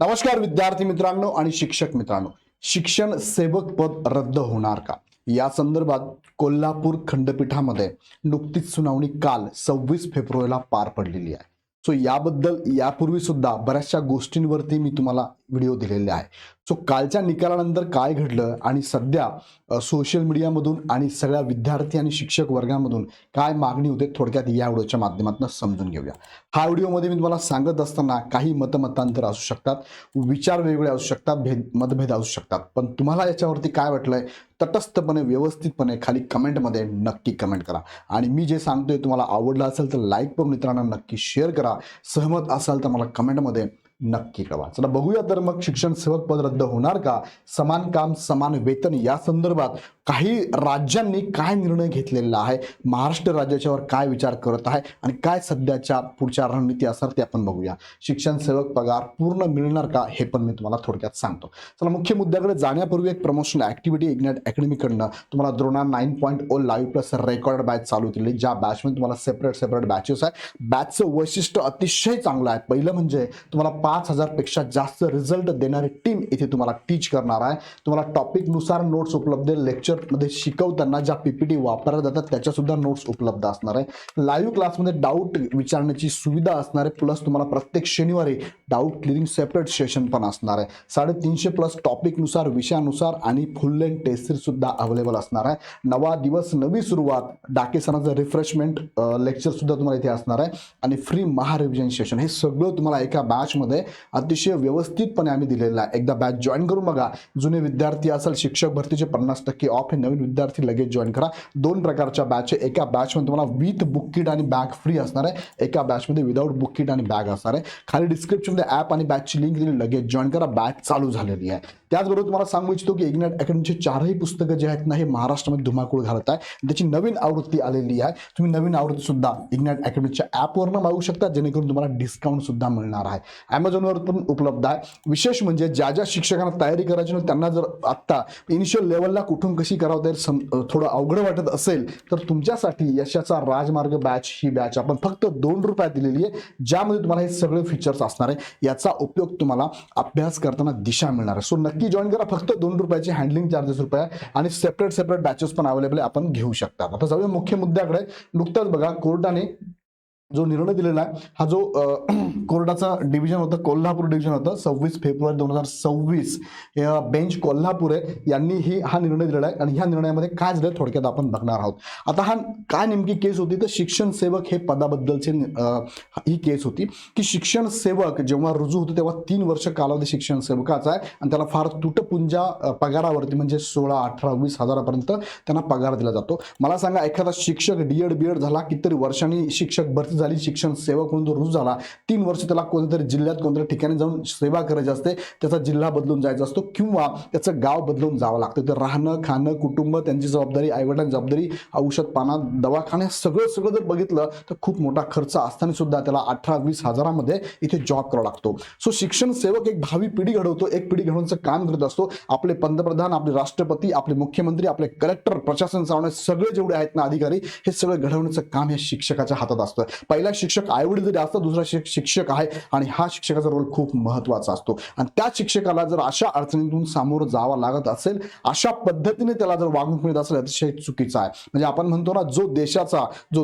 नमस्कार विद्यार्थी मित्रांनो आणि शिक्षक मित्रांनो, शिक्षण सेवक पद रद्द होणार का या संदर्भात कोल्हापूर खंडपीठामध्ये नुकतीच सुनावणी काल 26 फेब्रुवारीला पार पडलेली आहे. सो याबद्दल यापूर्वी सुद्धा बऱ्याचशा गोष्टींवरती मी तुम्हाला व्हिडिओ दिलेले आहे. सो कालच्या निकालानंतर काय घडलं आणि सध्या सोशल मीडियामधून आणि सगळ्या विद्यार्थी आणि शिक्षक वर्गामधून काय मागणी होते थोडक्यात या व्हिडिओच्या माध्यमातून समजून घेऊया. हा व्हिडिओमध्ये मी तुम्हाला सांगत असताना काही मतमतांतर असू शकतात, विचार वेगवेगळे असू शकतात, मतभेद असू शकतात, पण तुम्हाला याच्यावरती काय वाटलंय तटस्थपणे व्यवस्थितपणे खाली कमेंटमध्ये नक्की कमेंट करा. आणि मी जे सांगतोय तुम्हाला आवडलं असेल तर लाईक करून मित्रांना नक्की शेअर करा. सहमत असाल तर मला कमेंटमध्ये नक्की कळवा. चला बघूया तर मग शिक्षण सेवक पद रद्द होणार का, समान काम समान वेतन या संदर्भात काही राज्यांनी काय निर्णय घेतलेला आहे, महाराष्ट्र राज्याच्यावर काय विचार करत आहे आणि काय सध्याच्या पुढच्या रणनीती असणार ते आपण बघूया. शिक्षण सेवक पगार पूर्ण मिळणार का हे पण मी तुम्हाला थोडक्यात सांगतो. चला मुख्य मुद्द्याकडे जाण्यापूर्वी एक प्रमोशनल ऍक्टिव्हिटी इग्नाइट अकॅडमीकडनं तुम्हाला Drona 9.0 live plus record batch चालू केली, ज्या बॅचमध्ये तुम्हाला सेपरेट बॅचेस आहे. बॅचचं वैशिष्ट्य अतिशय चांगलं आहे. पहिलं म्हणजे तुम्हाला 5,000 पेक्षा जास्त रिझल्ट देणारी टीम इथे तुम्हाला टीच करणार आहे. तुम्हाला टॉपिकनुसार नोट्स उपलब्ध आहे. लेक्चर मध्ये शिकवताना ज्या पीपीटी वापरल्या जातात त्याच्या सुद्धा नोट्स उपलब्ध असणार आहे. लाईव्ह क्लासमध्ये डाऊट विचारण्याची सुविधा असणार आहे. प्लस तुम्हाला प्रत्येक शनिवारी डाऊट क्लिअरिंग सेपरेट सेशन पण असणार आहे. 350 प्लस टॉपिकनुसार विषयानुसार आणि फुल लेंथ टेस्ट सीरीज सुद्धा अवेलेबल असणार आहे. नवा दिवस नवी सुरुवात, डाके सरांचं रिफ्रेशमेंट लेक्चर सुद्धा तुम्हाला इथे असणार आहे आणि फ्री महारिव्हिजन सेशन. हे सगळं तुम्हाला एका बॅचमध्ये अतिशय व्यवस्थितपणे आम्ही दिलेलं आहे. एकदा बॅच जॉईन करून बघा. जुने विद्यार्थी असाल शिक्षक भरतीचे 50% ऑफ, हे नवीन विद्यार्थी लगेच जॉईन करा. दोन प्रकारच्या बॅच आहे. एका बॅचमध्ये तुम्हाला विथ बुक किट आणि बॅग फ्री असणार आहे, एका बॅचमध्ये विदाऊट बुक किट आणि बॅग असणार आहे. खाली डिस्क्रिप्शनमध्ये ॲप आणि बॅचची लिंक दिली, लगेच जॉईन करा. बॅच चालू झालेली आहे. त्याचबरोबर तुम्हाला सांगू इच्छितो की इग्नाइट अकॅडमीचे 4ही पुस्तकं जे आहेत ना हे महाराष्ट्रामध्ये धुमाकूळ घालत आहे. त्याची नवीन आवृत्ती आलेली आहे. तुम्ही नवीन आवृत्ती सुद्धा इग्नाइट अकॅडमीच्या ॲपवरनं मागू शकता, जेणेकरून तुम्हाला डिस्काउंट सुद्धा मिळणार आहे. Amazonवर पण उपलब्ध आहे. विशेष म्हणजे ज्या ज्या शिक्षकांना तयारी करायची नाही त्यांना जर आत्ता इनिशियल लेवलला कुठून कशी करावं थोडं अवघड वाटत असेल तर तुमच्यासाठी यशाचा राजमार्ग बॅच ही बॅच आपण फक्त ₹2 दिलेली आहे, ज्यामध्ये तुम्हाला हे सगळे फीचर्स असणार आहे. याचा उपयोग तुम्हाला अभ्यास करताना दिशा मिळणार आहे. सो नक्की जॉईन करा. फक्त ₹2 हँडलिंग चार्जेस रुपये आणि सेपरेट बॅचेस पण अवेलेबल आहे, आपण घेऊ शकता. आता जाऊया मुख्य मुद्द्याकडे. नुकताच बघा कोर्टाने जो निर्णय दिलेला आहे, हा जो कोर्टाचा डिव्हिजन होता, कोल्हापूर डिव्हिजन होतं, 26 फेब्रुवारी 2026 बेंच कोल्हापूर आहे यांनी हा निर्णय दिलेला आहे. आणि ह्या निर्णयामध्ये काय झालं थोडक्यात आपण बघणार आहोत. आता हा काय नेमकी केस होती तर शिक्षण सेवक हे पदाबद्दलची ही केस होती की शिक्षण सेवक जेव्हा रुजू होतो तेव्हा 3 वर्ष कालावधी शिक्षण सेवकाचा आहे आणि त्याला फार तुटपुंजा पगारावरती म्हणजे 16, 18, 20 हजारापर्यंत त्यांना पगार दिला जातो. मला सांगा, एखादा शिक्षक डीएड बीएड झाला, कितीतरी वर्षांनी शिक्षक भरती झाली, शिक्षण सेवक म्हणून तो रुजू झाला, 3 वर्ष त्याला कोणत्यातरी जिल्ह्यात कोणत्या ठिकाणी जाऊन सेवा करायची असते, त्याचा जिल्हा बदलून जायचा असतो किंवा त्याचं गाव बदलून जावं लागतं. तर राहणं खाणं कुटुंब त्यांची जबाबदारी, आईवडिलांची जबाबदारी, औषध पाना दवाखाने सगळं जर बघितलं तर खूप मोठा खर्च असताना सुद्धा त्याला 18-20 हजारामध्ये इथे जॉब करावा लागतो. सो शिक्षण सेवक एक भावी पिढी घडवतो, एक पिढी घडवण्याचं काम करत असतो. आपले पंतप्रधान, आपले राष्ट्रपती, आपले मुख्यमंत्री, आपले कलेक्टर, प्रशासन चालवणे सगळे जेवढे आहेत ना अधिकारी, हे सगळं घडवण्याचं काम हे शिक्षकाच्या हातात असतं. पहिला शिक्षक आईवडील जरी असतो, दुसरा शिक्षक आहे आणि हा शिक्षकाचा रोल खूप महत्वाचा असतो. आणि त्या शिक्षकाला जर अशा अडचणीतून सामोरं जावं लागत असेल, अशा पद्धतीने त्याला जर वागणूक मिळत असेल, अतिशय चुकीचं आहे. म्हणजे आपण म्हणतो ना, जो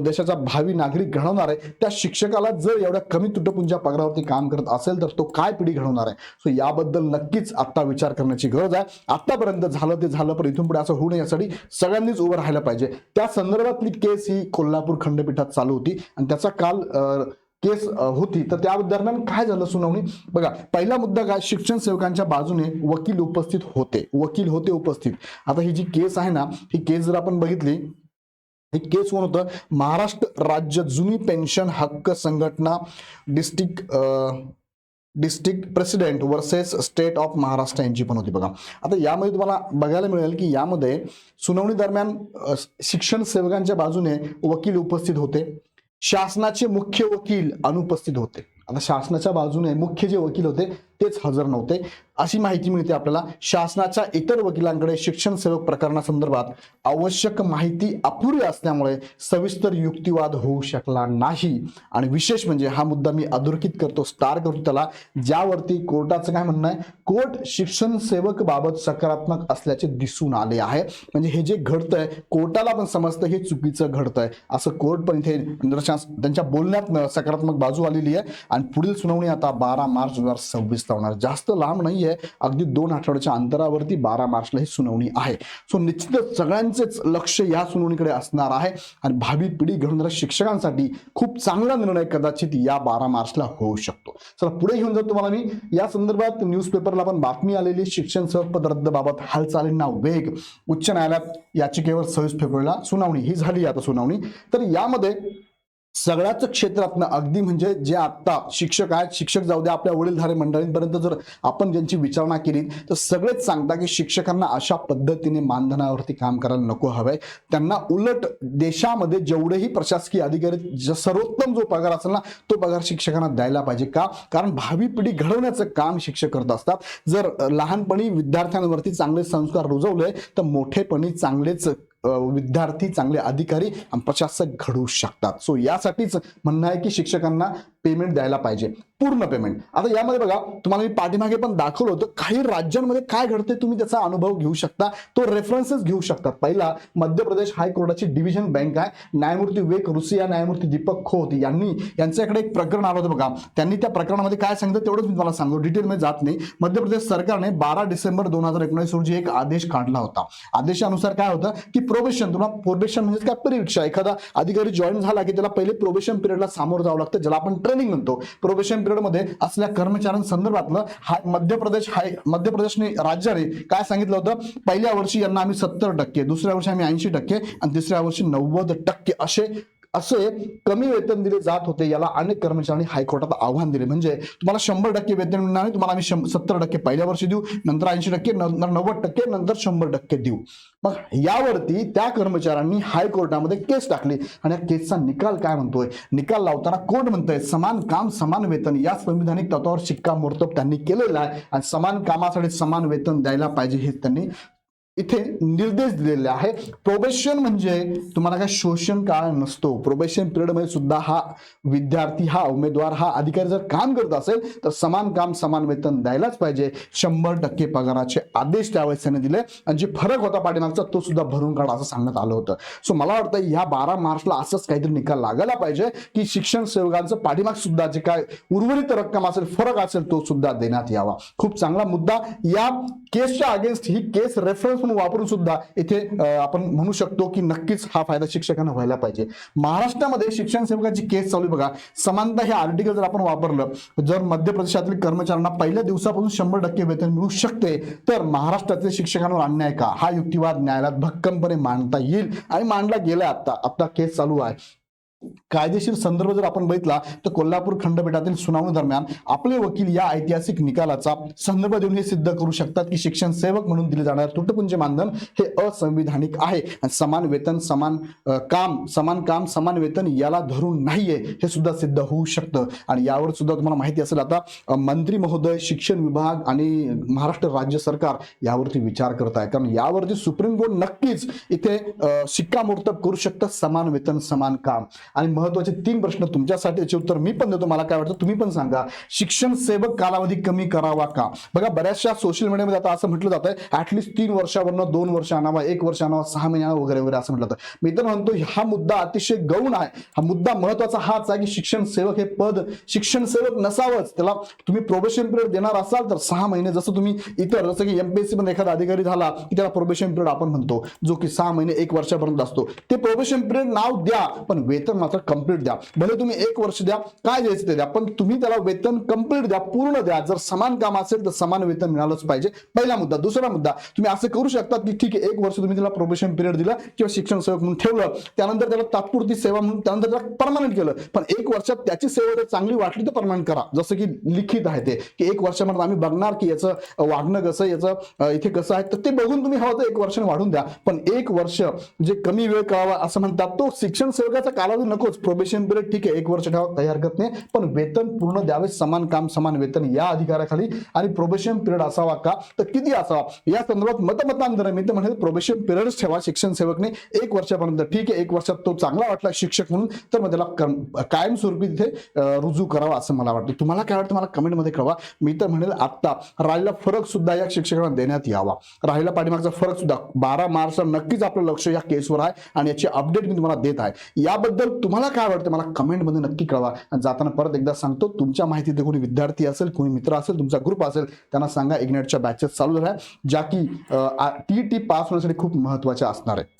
देशाचा भावी नागरिक घडवणार आहे त्या शिक्षकाला जर एवढ्या कमी तुटपुंजा पगारावरती काम करत असेल तर तो काय पिढी घडवणार आहे. सो याबद्दल नक्कीच आता विचार करण्याची गरज आहे. आतापर्यंत झालं ते झालं, पण इथून पुढे असं होऊ नये यासाठी सगळ्यांनीच उभं राहायला पाहिजे. त्या संदर्भातली केस ही कोल्हापूर खंडपीठात चालू होती आणि त्याचा काल केस होती. तर त्या दरम्यान काय झालं सुनावणी बघा. पहिला मुद्दा काय, शिक्षण सेवकांच्या बाजूने वकील होते उपस्थित. आता ही जी केस आहे ना, ही केस जर आपण बघितली, हे केस कोण होतं, महाराष्ट्र राज्य जुनी पेन्शन हक्क संघटना district president versus state of Maharashtra यांची पण होती बघा. आता यामध्ये तुम्हाला बघायला मिळेल की यामध्ये सुनावणी दरम्यान शिक्षण सेवकांच्या बाजूने वकील उपस्थित होते, शासनाचे मुख्य वकील अनुपस्थित होते. आता शासनाच्या बाजूने मुख्य जे वकील होते तेच हजर नव्हते अशी माहिती मिळते आपल्याला. शासनाच्या इतर वकिलांकडे शिक्षण सेवक प्रकरणासंदर्भात आवश्यक माहिती अपुरी असल्यामुळे सविस्तर युक्तिवाद होऊ शकला नाही. आणि विशेष म्हणजे हा मुद्दा मी अधोरेखित करतो, स्टार करतो त्याला, ज्यावरती कोर्टाचं काय म्हणणं आहे, कोर्ट शिक्षण सेवक बाबत सकारात्मक असल्याचे दिसून आले आहे. म्हणजे हे जे घडतंय कोर्टाला पण समजतं हे चुकीचं घडतंय असं कोर्ट पण इथे निदर्शनास त्यांच्या बोलण्यात सकारात्मक बाजू आलेली आहे. आणि पुढील सुनावणी आता 12 मार्च 2026 ला होणार. जास्त लांब नाहीये, अगदी 2 आठवड्याच्या अंतरावरती 12 मार्चला ही सुनावणी आहे. सो निश्चितच सगळ्यांचेच लक्ष या सुनावणीकडे असणार आहे आणि भावी पिढी घडवणाऱ्या शिक्षकांसाठी खूप चांगला निर्णय कदाचित या 12 मार्चला होऊ शकतो. चला पुढे घेऊन जातो. तुम्हाला मी या संदर्भात न्यूजपेपरला पण बातमी आलेली, शिक्षण सेवक पद रद्द बाबत हालचालींना वेग. उच्च न्यायालयात याचिकेवर 26 फेब्रुवारीला सुनावणी ही झाली. आता सुनावणी तर यामध्ये सगळ्याच क्षेत्रातनं अगदी म्हणजे जे आता शिक्षक आहेत, शिक्षक जाऊ द्या, आपल्या वडीलधारे मंडळींपर्यंत जर आपण ज्यांची विचारणा केली तर सगळेच सांगता की शिक्षकांना अशा पद्धतीने मानधनावरती काम करायला नको हवंय. त्यांना उलट देशामध्ये जेवढेही प्रशासकीय अधिकारी सर्वोत्तम जो पगार असेल ना तो पगार शिक्षकांना द्यायला पाहिजे. का? कारण भावी पिढी घडवण्याचं काम शिक्षक करत असतात. जर लहानपणी विद्यार्थ्यांवरती चांगले संस्कार रुजवले तर मोठेपणी चांगलेच विद्यार्थी, चांगले अधिकारी आणि प्रशासक घडवू शकतात. सो यासाठीच म्हणणं आहे की शिक्षकांना पेमेंट द्यायला पाहिजे, पूर्ण पेमेंट. आता यामध्ये बघा, तुम्हाला मी पाठीमागे पण दाखवलं होतं काही राज्यांमध्ये काय घडते, तुम्ही त्याचा अनुभव घेऊ शकता, तो रेफरन्सेस घेऊ शकता. पहिला मध्य प्रदेश हायकोर्टाची डिव्हिजन बेंच आहे, न्यायमूर्ती वेक रुसिया, न्यायमूर्ती दीपक खोत यांच्याकडे एक प्रकरण आलं होतं बघा. त्यांनी त्या प्रकरणामध्ये काय सांगितलं तेवढंच मी तुम्हाला सांगतो, डिटेलमध्ये जात नाही. मध्य प्रदेश सरकारने 12 डिसेंबर 2019 रोजी एक आदेश काढला होता. आदेशानुसार काय होतं की प्रोबेशन, तुम्हाला प्रोबेशन म्हणजे काय, परीक्षा. एखादा अधिकारी जॉईन झाला की त्याला पहिले प्रोबेशन पिरियडला सामोरं जावं लागतं, ज्याला आपण ट्रेनिंग म्हणतो. प्रोबेशन पिरियड मध्ये असल्या कर्मचाऱ्यांसंदर्भातलं मध्य प्रदेशने राज्याने काय सांगितलं होतं, पहिल्या वर्षी यांना आम्ही 70%, दुसऱ्या वर्षी आम्ही 80% आणि तिसऱ्या वर्षी 90% असे कमी वेतन दिले जात होते. याला अनेक कर्मचाऱ्यांनी हायकोर्टात आव्हान दिले. म्हणजे तुम्हाला 100% वेतन मिळणार नाही, तुम्हाला आम्ही 70% पहिल्या वर्षी देऊ, नंतर 80%, नंतर 90%, नंतर 100% देऊ. मग यावरती त्या कर्मचाऱ्यांनी हायकोर्टामध्ये केस टाकली आणि या केसचा निकाल काय म्हणतोय, निकाल लावताना कोर्ट म्हणतोय समान काम समान वेतन या संविधानिक तत्वावर शिक्कामोर्तब त्यांनी केलेला आहे आणि समान कामासाठी समान वेतन द्यायला पाहिजे हे त्यांनी इथे निर्देश दिलेले आहे. प्रोबेशन म्हणजे तुम्हाला काय शोषण काळ नसतो. प्रोबेशन पिरियड मध्ये सुद्धा हा विद्यार्थी, हा उमेदवार, हा अधिकारी जर काम करत असेल तर समान काम समान वेतन द्यायलाच पाहिजे. 100% पगाराचे आदेश त्यावेळेस त्यांनी दिले आणि जे फरक होता पाठीमागचा तो सुद्धा भरून काढा असं सांगण्यात आलं होतं. सो मला वाटतं या 12 मार्चला असंच काहीतरी निकाल लागायला पाहिजे की शिक्षण सेवकांचं पाठीमाग सुद्धा जे काय उर्वरित रक्कम असेल, फरक असेल तो सुद्धा देण्यात यावा. खूप चांगला मुद्दा. या केसच्या अगेन्स्ट ही केस रेफरन्स म्हणून वापरून सुद्धा इथे आपण म्हणू शकतो की नक्कीच हा फायदा शिक्षकांना व्हायला पाहिजे. महाराष्ट्रामध्ये शिक्षण सेवकाची केस चालू आहे बघा. समानता हे आर्टिकल जर आपण वापरलं, जर मध्य प्रदेशातील कर्मचाऱ्यांना पहिल्या दिवसापासून 100% वेतन मिळू शकते तर महाराष्ट्रातील शिक्षकांवर अन्याय का, हा युक्तिवाद न्यायालयात भक्कमपणे मांडता येईल आणि मांडला गेला. आता केस चालू आहे. कायदेशीर संदर्भ जर आपण बघितला तर कोल्हापूर खंडपीठातील सुनावणी दरम्यान आपले वकील या ऐतिहासिक निकालाचा संदर्भ देऊन हे सिद्ध करू शकतात की शिक्षण सेवक म्हणून दिले जाणारे तुटपुंजे मानधन हे असंविधानिक आहे आणि समान वेतन समान काम समान वेतन याला धरून नाहीये हे सुद्धा सिद्ध होऊ शकतं. आणि यावर सुद्धा तुम्हाला माहिती असेल आता मंत्री महोदय, शिक्षण विभाग आणि महाराष्ट्र राज्य सरकार यावरती विचार करत आहे, कारण यावरती सुप्रीम कोर्ट नक्कीच इथे शिक्कामोर्तब करू शकतं. समान वेतन समान काम. आणि महत्वाचे 3 प्रश्न तुमच्यासाठी, याचे उत्तर मी पण देतो, मला काय वाटतं तुम्ही पण सांगा. शिक्षण सेवक कालावधी कमी करावा का? बघा बऱ्याचशा सोशल मीडियामध्ये आता असं म्हटलं जातंय ऍटलीस्ट 3 वर्षावरनं 2 वर्ष आणावा, 1 वर्ष आणावा, 6 महिन्याला वगैरे वगैरे असं म्हटलं जातं. मी तर म्हणतो हा मुद्दा अतिशय गौण आहे. हा मुद्दा महत्वाचा हाच आहे की शिक्षण सेवक हे पद शिक्षण सेवक नसावंच. त्याला तुम्ही प्रोबेशन पिरियड देणार असाल तर 6 महिने, जसं तुम्ही इतर जसं की एमपीएससी मध्ये एखादा अधिकारी झाला की त्याला प्रोबेशन पिरियड आपण म्हणतो, जो की 6 महिने 1 वर्षापर्यंत असतो. ते प्रोबेशन पिरियड नाव द्या पण वेतन मात्र कंप्लीट द्या. भले तुम्ही 1 वर्ष द्या, काय द्यायचं ते द्या, पण तुम्ही त्याला वेतन कंप्लीट द्या, पूर्ण द्या. जर समान काम असेल तर समान वेतन मिळालंच पाहिजे. पहिला मुद्दा. दुसरा मुद्दा, तुम्ही असं करू शकता की ठीक आहे 1 वर्ष तुम्ही त्याला प्रोबेशन पिरियड दिला किंवा शिक्षण सेवक म्हणून ठेवलं, त्यानंतर त्याला तात्पुरती सेवा म्हणून त्यानंतर त्याला परमनंट केलं, पण 1 वर्षात त्याची सेवा जर चांगली वाटली तर परमनंट करा. जसं की लिखित आहे ते की 1 वर्षामध्ये आम्ही बघणार की याचं वागणं कसं, याचं इथे कसं आहे, तर ते बघून तुम्ही हवं तर 1 वर्षाने वाढून द्या. पण 1 वर्ष जे कमी वेळ करावा असं म्हणतात तो शिक्षण सेवकाचा कालावधी नकोच, प्रोबेशन पिरियड ठीक आहे 1 वर्ष ठेवा काही हरकत नाही, पण वेतन पूर्ण द्यावे, समान काम समान वेतन या अधिकाराखाली. आणि प्रोबेशन पिरियड असावा का, तर किती असावा या संदर्भात मतमतांतर आहे. मी तर म्हणेल प्रोबेशन पिरियडच ठेवा शिक्षण सेवकने 1 वर्षापर्यंत. ठीक आहे 1 वर्षात तो चांगला वाटला शिक्षक म्हणून तर मग त्याला कायमस्वरूपी तिथे रुजू करावा असं मला वाटतं. तुम्हाला काय वाटतं मला कमेंटमध्ये कळवा. मी तर म्हणेल आता राहिला फरक सुद्धा या शिक्षकांना देण्यात यावा. राहिला पाठीमागचा फरक सुद्धा 12 मार्चला नक्कीच आपलं लक्ष या केसवर आहे आणि याची अपडेट मी तुम्हाला देत आहे. याबद्दल तुम्हाला काय वाटतं मला कमेंटमध्ये नक्की कळवा. आणि जाताना परत एकदा सांगतो, तुमच्या माहितीत कोणी विद्यार्थी असेल, कोणी मित्र असेल, तुमचा ग्रुप असेल, त्यांना सांगा इग्नाइटच्या बॅचेस चालू झाल्या ज्या की टीईटी पास होण्यासाठी खूप महत्त्वाच्या असणार आहे.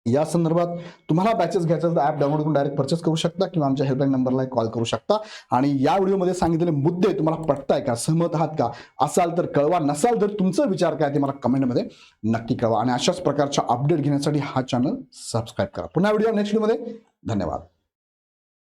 या संदर्भात तुम्हाला बॅचेस घ्यायचं तर ॲप डाउनलोड करून डायरेक्ट परचेस करू शकता किंवा आमच्या हेल्पलाईन नंबरला कॉल करू शकता. आणि या व्हिडिओमध्ये सांगितलेले मुद्दे तुम्हाला पटताय का, सहमत आहात का, असाल तर कळवा, नसाल तर तुमचा विचार काय ते मला कमेंटमध्ये नक्की कळवा. आणि अशाच प्रकारच्या अपडेट घेण्यासाठी हा चॅनल सबस्क्राईब करा. पुन्हा व्हिडिओ नेक्स्ट व्हिडिओमध्ये. धन्यवाद.